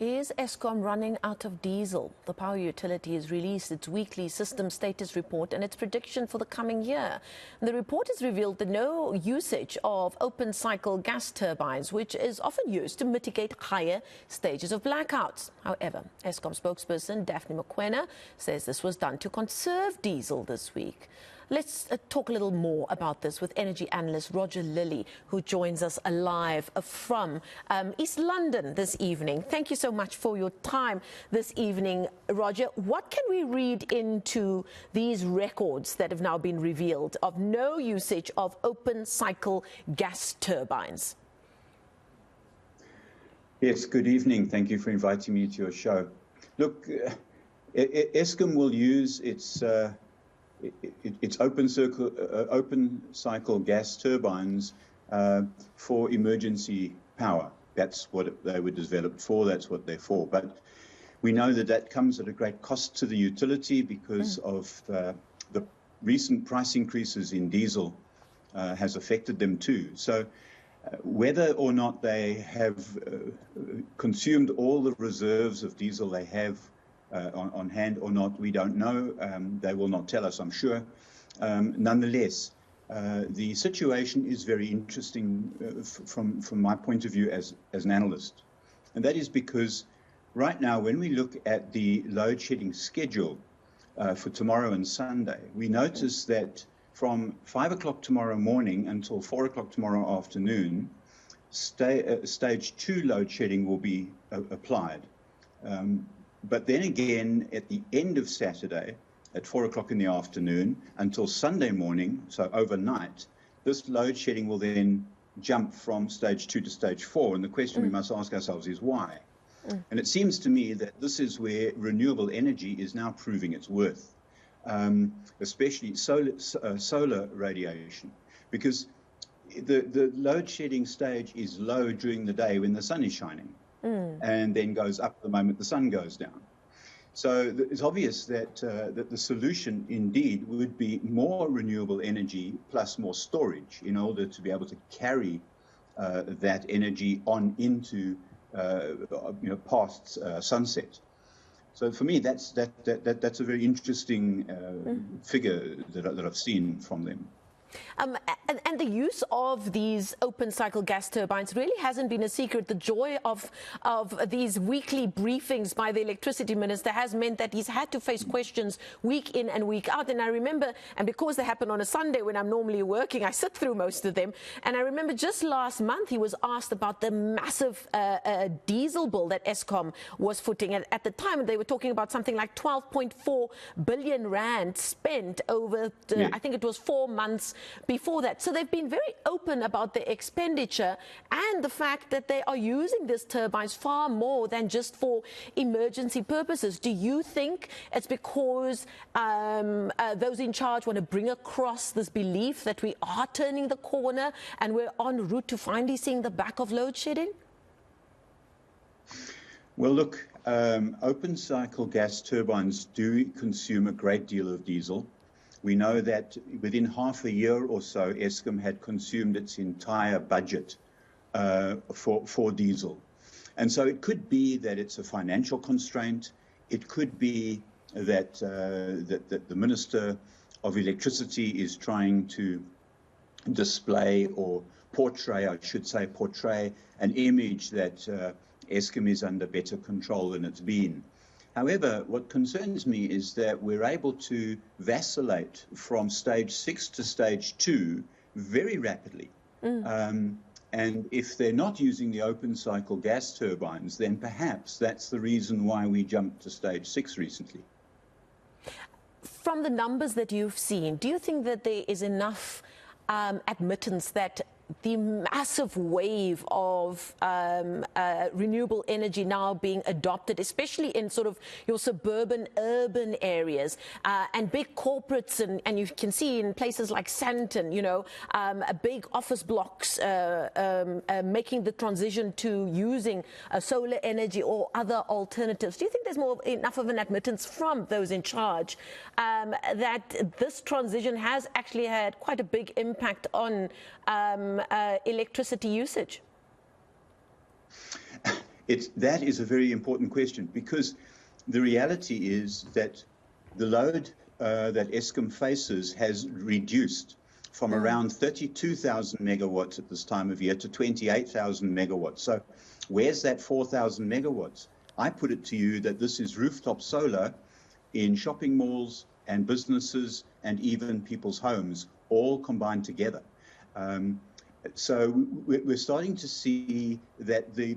Is Eskom running out of diesel? The power utility has released its weekly system status report and its prediction for the coming year. The report has revealed the no usage of open cycle gas turbines, which is often used to mitigate higher stages of blackouts. However, Eskom spokesperson Daphne Mokoena says this was done to conserve diesel this week. Let's talk a little more about this with energy analyst Roger Lilley, who joins us live from East London this evening. Thank you so much for your time this evening, Roger. What can we read into these records that have now been revealed of no usage of open cycle gas turbines? Yes, good evening. Thank you for inviting me to your show. Look, Eskom will use its open cycle gas turbines for emergency power. That's what they were developed for. That's what they're for. But we know that that comes at a great cost to the utility because of the recent price increases in diesel has affected them too. So whether or not they have consumed all the reserves of diesel they have on hand or not, we don't know. They will not tell us, I'm sure. Nonetheless, the situation is very interesting from my point of view as an analyst. And that is because right now, when we look at the load shedding schedule for tomorrow and Sunday, we notice that from 5 o'clock tomorrow morning until 4 o'clock tomorrow afternoon, stage 2 load shedding will be applied. But then again, at the end of Saturday, at 4 o'clock in the afternoon until Sunday morning, so overnight, this load shedding will then jump from stage 2 to stage 4. And the question we must ask ourselves is why? And it seems to me that this is where renewable energy is now proving its worth, especially solar radiation, because the load shedding stage is low during the day when the sun is shining. And then goes up the moment the sun goes down. So it's obvious that that the solution indeed would be more renewable energy plus more storage in order to be able to carry that energy on into past sunset. So for me, that's a very interesting figure that I've seen from them. And the use of these open cycle gas turbines really hasn't been a secret. The joy of these weekly briefings by the electricity minister has meant that he's had to face questions week in and week out. And I remember, and because they happen on a Sunday when I'm normally working, I sit through most of them. And I remember just last month he was asked about the massive diesel bill that Eskom was footing. At the time, they were talking about something like 12.4 billion rand spent over, I think it was 4 months before that. So they've been very open about the expenditure and the fact that they are using these turbines far more than just for emergency purposes. Do you think it's because those in charge want to bring across this belief that we are turning the corner and we're en route to finally seeing the back of load shedding? Well, look, open cycle gas turbines do consume a great deal of diesel. We know that within half a year or so, Eskom had consumed its entire budget for diesel. And so it could be that it's a financial constraint. It could be that, that the Minister of Electricity is trying to display or portray, I should say, portray an image that Eskom is under better control than it's been. However, what concerns me is that we're able to vacillate from stage 6 to stage 2 very rapidly. And if they're not using the open cycle gas turbines, then perhaps that's the reason why we jumped to stage 6 recently. From the numbers that you've seen, do you think that there is enough admittance that the massive wave of renewable energy now being adopted, especially in sort of your suburban, urban areas, and big corporates, and you can see in places like Sandton, big office blocks making the transition to using solar energy or other alternatives. Do you think there's enough of an admittance from those in charge that this transition has actually had quite a big impact on electricity usage? That is a very important question, because the reality is that the load that Eskom faces has reduced from around 32,000 megawatts at this time of year to 28,000 megawatts. So where's that 4,000 megawatts? I put it to you that this is rooftop solar in shopping malls and businesses and even people's homes, all combined together. So we're starting to see that the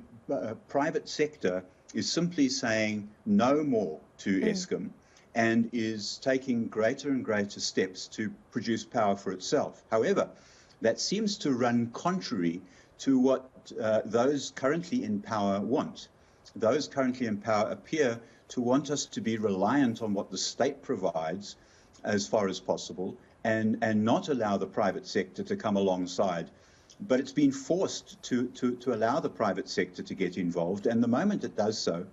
private sector is simply saying no more to Eskom and is taking greater and greater steps to produce power for itself. However, that seems to run contrary to what those currently in power want. Those currently in power appear to want us to be reliant on what the state provides as far as possible, and not allow the private sector to come alongside. But it's been forced to allow the private sector to get involved, and the moment it does so,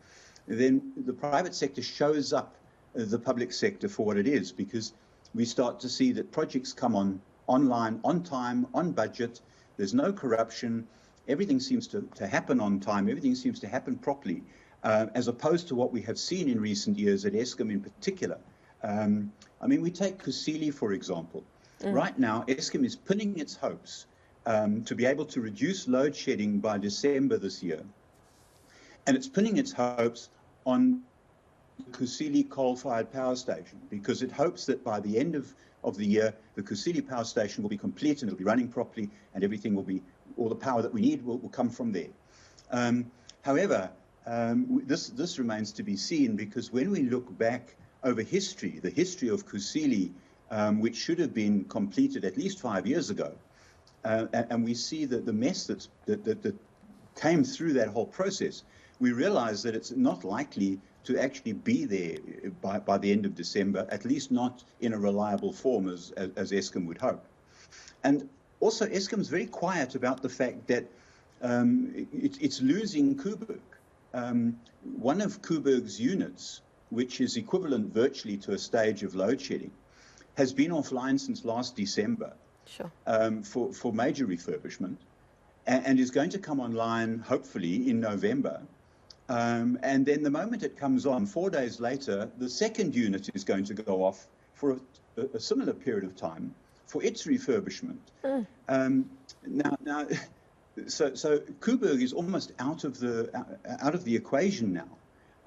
then the private sector shows up the public sector for what it is, because we start to see that projects come online, on time, on budget, there's no corruption, everything seems to happen on time, everything seems to happen properly, as opposed to what we have seen in recent years at Eskom in particular. I mean, we take Kusile, for example. Right now, Eskom is pinning its hopes to be able to reduce load shedding by December this year. And it's pinning its hopes on the Kusile coal-fired power station, because it hopes that by the end of the year, the Kusile power station will be complete and it'll be running properly, and everything will be, all the power that we need will come from there. However, this remains to be seen, because when we look back over history, the history of Kusile, which should have been completed at least 5 years ago, and we see that the mess that came through that whole process, we realize that it's not likely to actually be there by the end of December, at least not in a reliable form as Eskom would hope. And also, Eskom's very quiet about the fact that it's losing Koeberg. One of Koeberg's units, which is equivalent virtually to a stage of load shedding, has been offline since last December. Sure. For major refurbishment, and is going to come online hopefully in November. And then the moment it comes on, 4 days later, the second unit is going to go off for a similar period of time for its refurbishment. So Koeberg is almost out of the equation now,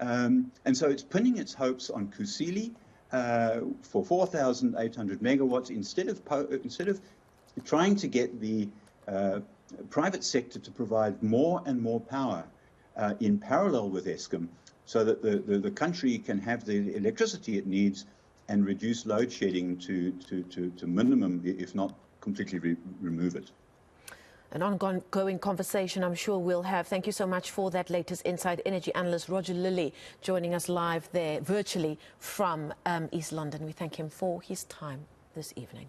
and so it's pinning its hopes on Kusile for 4,800 megawatts instead of trying to get the private sector to provide more and more power in parallel with Eskom, so that the country can have the electricity it needs and reduce load shedding to minimum, if not completely remove it. An ongoing conversation I'm sure we'll have. Thank you so much for that latest insight. Energy analyst Roger Lilley joining us live there virtually from East London. We thank him for his time this evening.